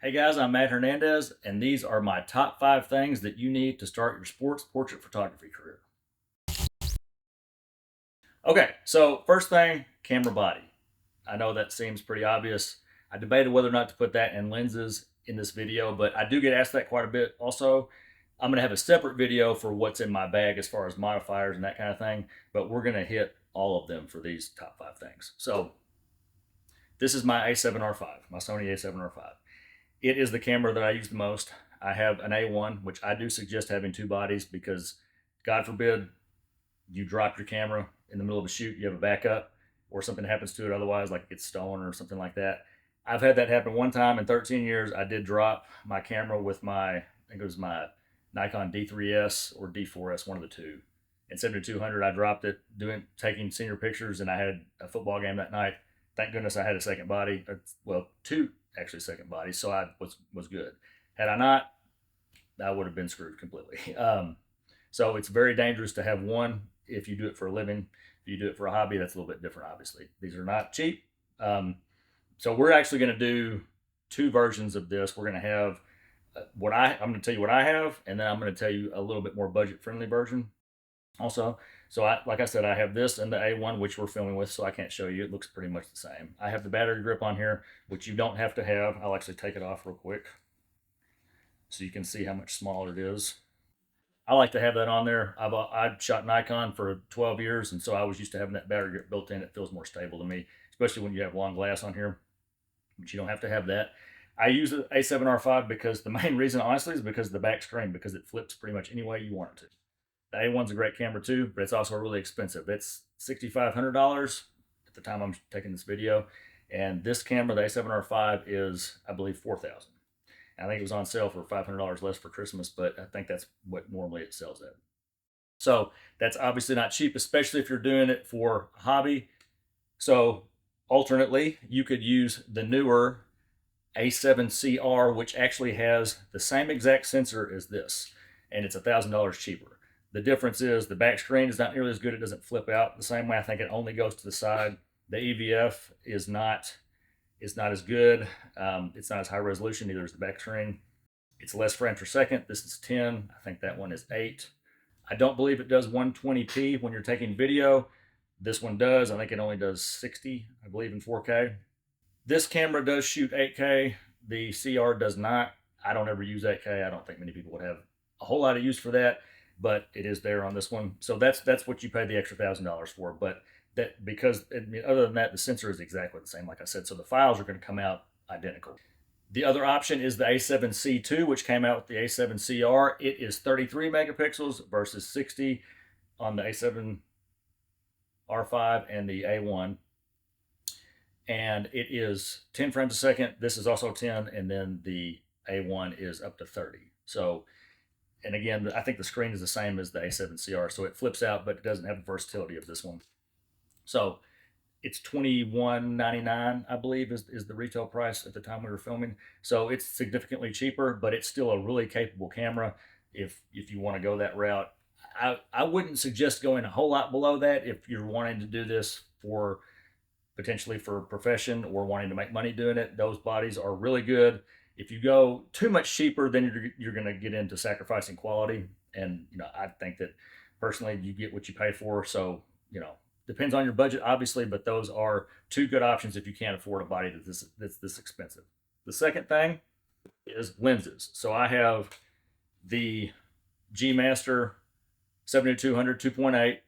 Hey guys, I'm Matt Hernandez, and these are my top 5 things that you need to start your sports portrait photography career. Okay, so first thing, camera body. I know that seems pretty obvious. I debated whether or not to put that in lenses in this video, but I do get asked that quite a bit. Also, I'm going to have a separate video for what's in my bag as far as modifiers and that kind of thing, but we're going to hit all of them for these top 5 things. So, this is my A7R5, my Sony A7R5. It is the camera that I use the most. I have an A1, which I do suggest having 2 bodies because, God forbid, you drop your camera in the middle of a shoot, you have a backup, or something happens to it otherwise, like it gets stolen or something like that. I've had that happen one time in 13 years. I did drop my camera with my, I think it was my Nikon D3S or D4S, one of the two. In 7200, I dropped it taking senior pictures, and I had a football game that night. Thank goodness I had a second body, well, 2 actually second bodies, so I was good. Had I not, I would have been screwed completely. So it's very dangerous to have one if you do it for a living. If you do it for a hobby, that's a little bit different, obviously. These are not cheap. So we're actually going to do 2 versions of this. We're going to have I'm going to tell you what I have, and then I'm going to tell you a little bit more budget-friendly version also. So like I said, I have this and the A1, which we're filming with, so I can't show you. It looks pretty much the same. I have the battery grip on here, which you don't have to have. I'll actually take it off real quick so you can see how much smaller it is. I like to have that on there. I've shot Nikon for 12 years, and so I was used to having that battery grip built in. It feels more stable to me, especially when you have long glass on here, but you don't have to have that. I use the A7R5 because the main reason, honestly, is because of the back screen, because it flips pretty much any way you want it to. The A1's a great camera too, but it's also really expensive. It's $6,500 at the time I'm taking this video, and this camera, the A7R5, is, I believe, $4,000. I think it was on sale for $500 less for Christmas, but I think that's what normally it sells at. So that's obviously not cheap, especially if you're doing it for a hobby. So alternately, you could use the newer A7CR, which actually has the same exact sensor as this, and it's $1,000 cheaper. The difference is the back screen is not nearly as good. It doesn't flip out the same way. I think it only goes to the side. The EVF is not as good. It's not as high resolution, either is the back screen. It's less frames per second. This is 10. I think that one is 8. I don't believe it does 120p when you're taking video. This one does. I think it only does 60, I believe, in 4K. This camera does shoot 8K. The CR does not. I don't ever use 8K. I don't think many people would have a whole lot of use for that, but it is there on this one. So that's what you pay the extra $1,000 for. But that, because I mean, other than that, the sensor is exactly the same, like I said. So the files are going to come out identical. The other option is the A7C2, which came out with the A7CR. It is 33 megapixels versus 60 on the A7R5 and the A1. And it is 10 frames a second. This is also 10, and then the A1 is up to 30. So, and again, I think the screen is the same as the A7CR, so it flips out, but it doesn't have the versatility of this one. So it's $21.99, I believe, is the retail price at the time we were filming. So it's significantly cheaper, but it's still a really capable camera if you want to go that route. I wouldn't suggest going a whole lot below that if you're wanting to do this for potentially for profession or wanting to make money doing it. Those bodies are really good. If you go too much cheaper, then you're going to get into sacrificing quality. And I think that personally, you get what you pay for. So depends on your budget, obviously, but those are 2 good options if you can't afford a body that's this expensive. The second thing is lenses. So I have the G Master 7200 2.8,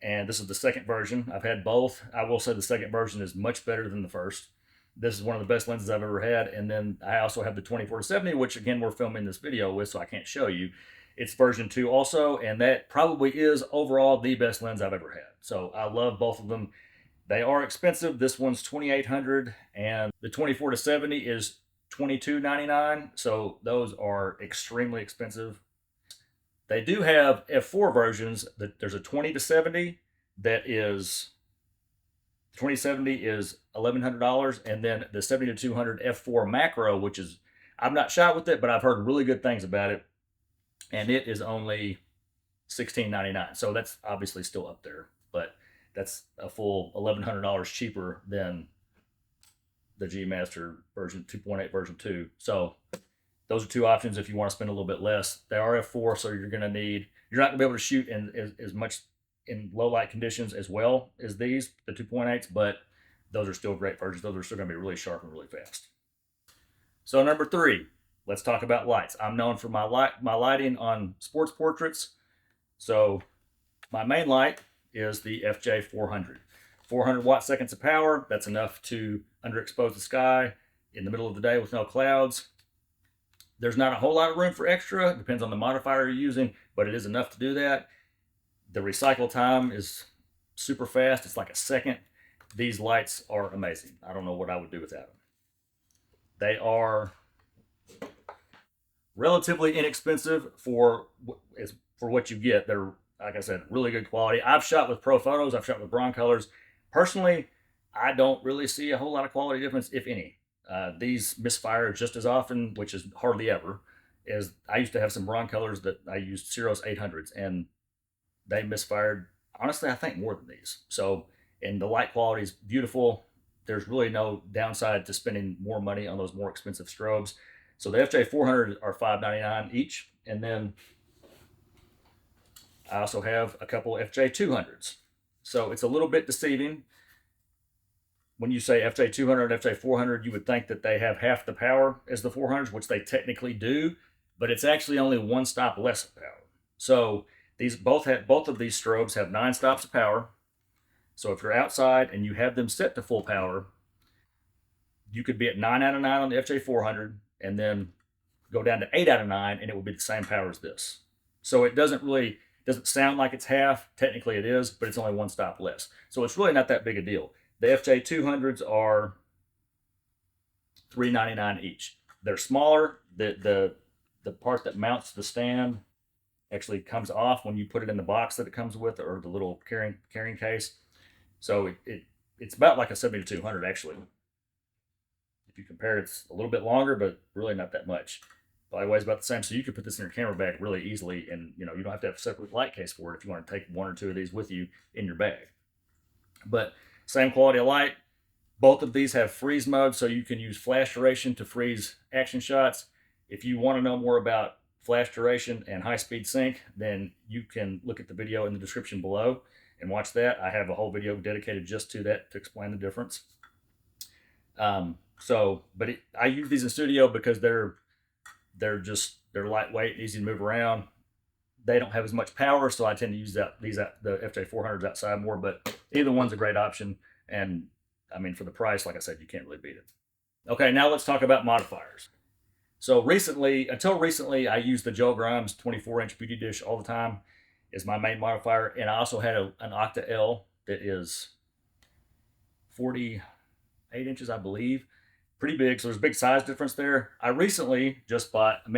and this is the second version. I've had both. I will say the second version is much better than the first. This is one of the best lenses I've ever had. And then I also have the 24-70, which again we're filming this video with, so I can't show you. It's version 2 also, and that probably is overall the best lens I've ever had. So I love both of them. They are expensive. This one's $2,800, and the 24-70 is $22.99. So those are extremely expensive. They do have f4 versions. There's a 20-70 that is 2070 is $1,100, and then the 70-200 f4 macro, which is, I've not shot with it, but I've heard really good things about it, and it is only $16.99. So that's obviously still up there, but that's a full $1,100 cheaper than the G Master version 2.8 version 2. So those are two options if you want to spend a little bit less. They are f4, so you're not going to be able to shoot in as much in low light conditions as well as these, the 2.8s, but those are still great versions. Those are still going to be really sharp and really fast. So number 3, let's talk about lights. I'm known for my lighting on sports portraits. So my main light is the FJ 400. 400 watt seconds of power. That's enough to underexpose the sky in the middle of the day with no clouds. There's not a whole lot of room for extra. Depends on the modifier you're using, but it is enough to do that. The recycle time is super fast. It's like a second. These lights are amazing. I don't know what I would do without them. They are relatively inexpensive for what you get. They're, like I said, really good quality. I've shot with pro photos. I've shot with Broncolors. Personally, I don't really see a whole lot of quality difference, if any. These misfire just as often, which is hardly ever. As I used to have some Broncolors that I used Ceros 800s, and they misfired, honestly, I think more than these. So, and the light quality is beautiful. There's really no downside to spending more money on those more expensive strobes. So the FJ400 are $5.99 each, and then I also have a couple FJ200s. So it's a little bit deceiving. When you say FJ200 and FJ400, you would think that they have half the power as the 400s, which they technically do, but it's actually only one stop less of power. So both of these strobes have 9 stops of power. So if you're outside and you have them set to full power, you could be at 9 out of 9 on the FJ400 and then go down to 8 out of 9, and it would be the same power as this. So it doesn't sound like it's half. Technically it is, but it's only one stop less. So it's really not that big a deal. The FJ200s are $3.99 each. They're smaller. The part that mounts the stand actually comes off when you put it in the box that it comes with, or the little carrying case. So it's about like a 7200 actually. If you compare it, it's a little bit longer, but really not that much. Probably weighs about the same. So you could put this in your camera bag really easily, and you don't have to have a separate light case for it if you want to take 1 or 2 of these with you in your bag. But same quality of light. Both of these have freeze mode, so you can use flash duration to freeze action shots. If you want to know more about flash duration and high-speed sync, then you can look at the video in the description below and watch that. I have a whole video dedicated just to that to explain the difference. I use these in studio because they're lightweight, easy to move around. They don't have as much power, so I tend to use the FJ400s outside more. But either one's a great option, and I mean, for the price, like I said, you can't really beat it. Okay, now let's talk about modifiers. So until recently, I used the Joe Grimes 24-inch beauty dish all the time as my main modifier, and I also had an Octa L that is 48 inches, I believe. Pretty big, so there's a big size difference there. I recently just bought a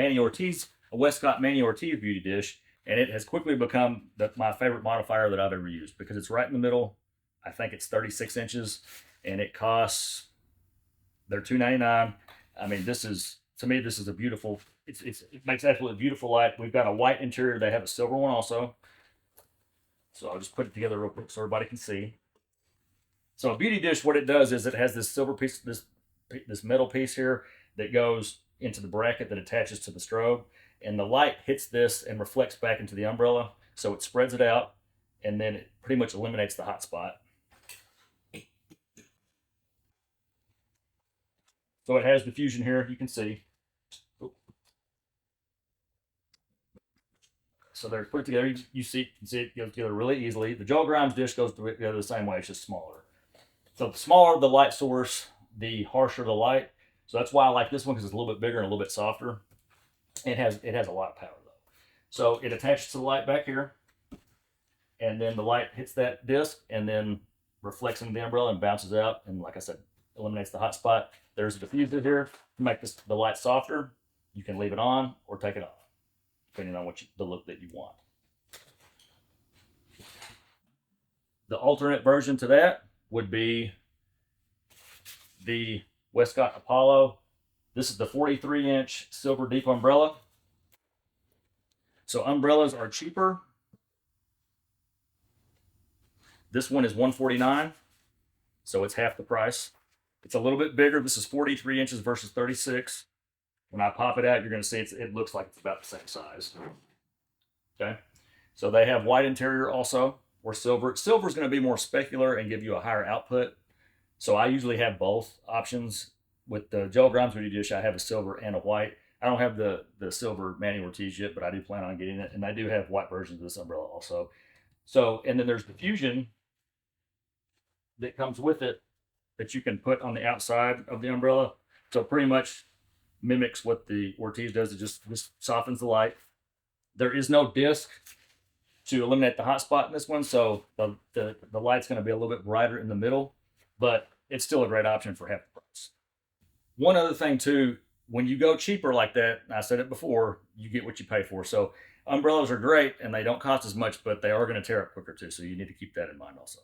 Westcott Manny Ortiz beauty dish, and it has quickly become my favorite modifier that I've ever used because it's right in the middle. I think it's 36 inches, and they're $2.99. I mean, to me, this is a beautiful, it makes absolutely beautiful light. We've got a white interior. They have a silver one also. So I'll just put it together real quick so everybody can see. So a beauty dish, what it does is it has this silver piece, this metal piece here that goes into the bracket that attaches to the strobe, and the light hits this and reflects back into the umbrella, so it spreads it out, and then it pretty much eliminates the hot spot. So it has diffusion here, you can see. So they're put together. You can see it goes together really easily. The Joe Grimes dish goes together the same way. It's just smaller. So the smaller the light source, the harsher the light. So that's why I like this one, because it's a little bit bigger and a little bit softer. It has a lot of power though. So it attaches to the light back here, and then the light hits that disc and then reflects into the umbrella and bounces out. And like I said, eliminates the hot spot. There's a diffuser here to make the light softer. You can leave it on or take it off, depending on the look that you want. The alternate version to that would be the Westcott Apollo. This is the 43-inch silver deep umbrella. So umbrellas are cheaper. This one is $149, so it's half the price. It's a little bit bigger. This is 43 inches versus 36. When I pop it out, you're going to see it looks like it's about the same size. Okay. So they have white interior also, or silver. Silver is going to be more specular and give you a higher output. So I usually have both options. With the gel Grimes Beauty Dish, I have a silver and a white. I don't have the silver Manny Ortiz yet, but I do plan on getting it. And I do have white versions of this umbrella also. So, and then there's the Fusion that comes with it that you can put on the outside of the umbrella. So pretty much mimics what the Ortiz does. It just softens the light. There is no disc to eliminate the hot spot in this one, so the light's going to be a little bit brighter in the middle, but it's still a great option for half the price. One other thing too, when you go cheaper like that, I said it before, you get what you pay for. So umbrellas are great and they don't cost as much, but they are going to tear up quicker too. So you need to keep that in mind also.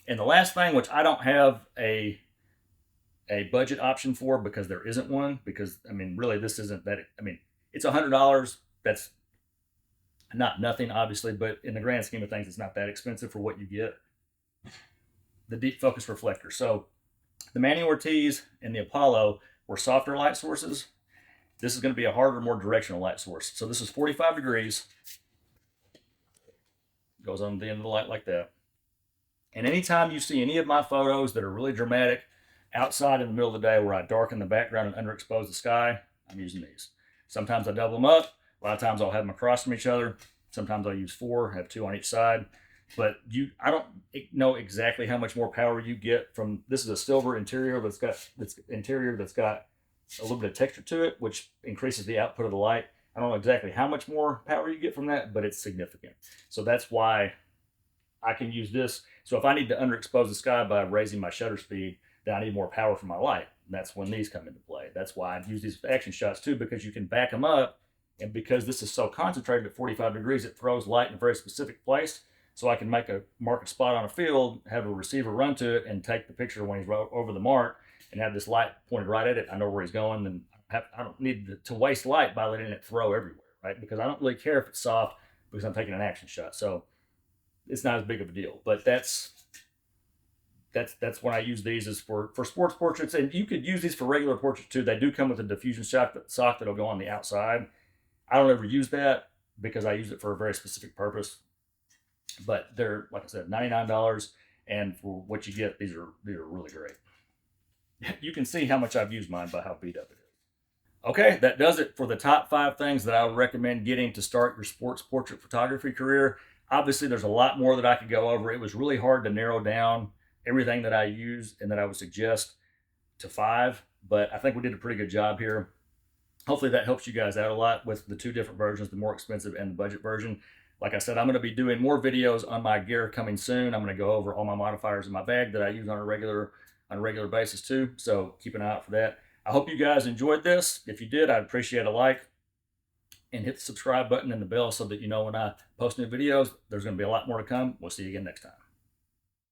And the last thing, which I don't have a budget option for because there isn't one, because I mean, really, this isn't that. I mean, it's $100. That's not nothing, obviously, but in the grand scheme of things, it's not that expensive for what you get. The deep focus reflector. So the Manny Ortiz and the Apollo were softer light sources. This is going to be a harder, more directional light source. So this is 45 degrees. Goes on the end of the light like that. And anytime you see any of my photos that are really dramatic outside in the middle of the day where I darken the background and underexpose the sky, I'm using these. Sometimes I double them up. A lot of times I'll have them across from each other. Sometimes I'll use 4, have 2 on each side. But I don't know exactly how much more power you get from, this is a silver interior that's got a little bit of texture to it, which increases the output of the light. I don't know exactly how much more power you get from that, but it's significant. So that's why I can use this. So if I need to underexpose the sky by raising my shutter speed, then I need more power for my light. And that's when these come into play. That's why I use these action shots too, because you can back them up. And because this is so concentrated at 45 degrees, it throws light in a very specific place. So I can mark a spot on a field, have a receiver run to it, and take the picture when he's over the mark, and have this light pointed right at it. I know where he's going, and I don't need to waste light by letting it throw everywhere, right? Because I don't really care if it's soft because I'm taking an action shot. So it's not as big of a deal. But that's when I use these is for sports portraits, and you could use these for regular portraits too. They do come with a diffusion sock that'll go on the outside. I don't ever use that because I use it for a very specific purpose. But they're, like I said, $99, and for what you get, these are really great. You can see how much I've used mine by how beat up it is. Okay, that does it for the top 5 things that I would recommend getting to start your sports portrait photography career. Obviously, there's a lot more that I could go over. It was really hard to narrow down everything that I use and that I would suggest to 5, but I think we did a pretty good job here. Hopefully that helps you guys out a lot with the 2 different versions, the more expensive and the budget version. Like I said, I'm going to be doing more videos on my gear coming soon. I'm going to go over all my modifiers in my bag that I use on a regular basis too. So keep an eye out for that. I hope you guys enjoyed this. If you did, I'd appreciate a like, and hit the subscribe button and the bell so that you know when I post new videos. There's going to be a lot more to come. We'll see you again next time.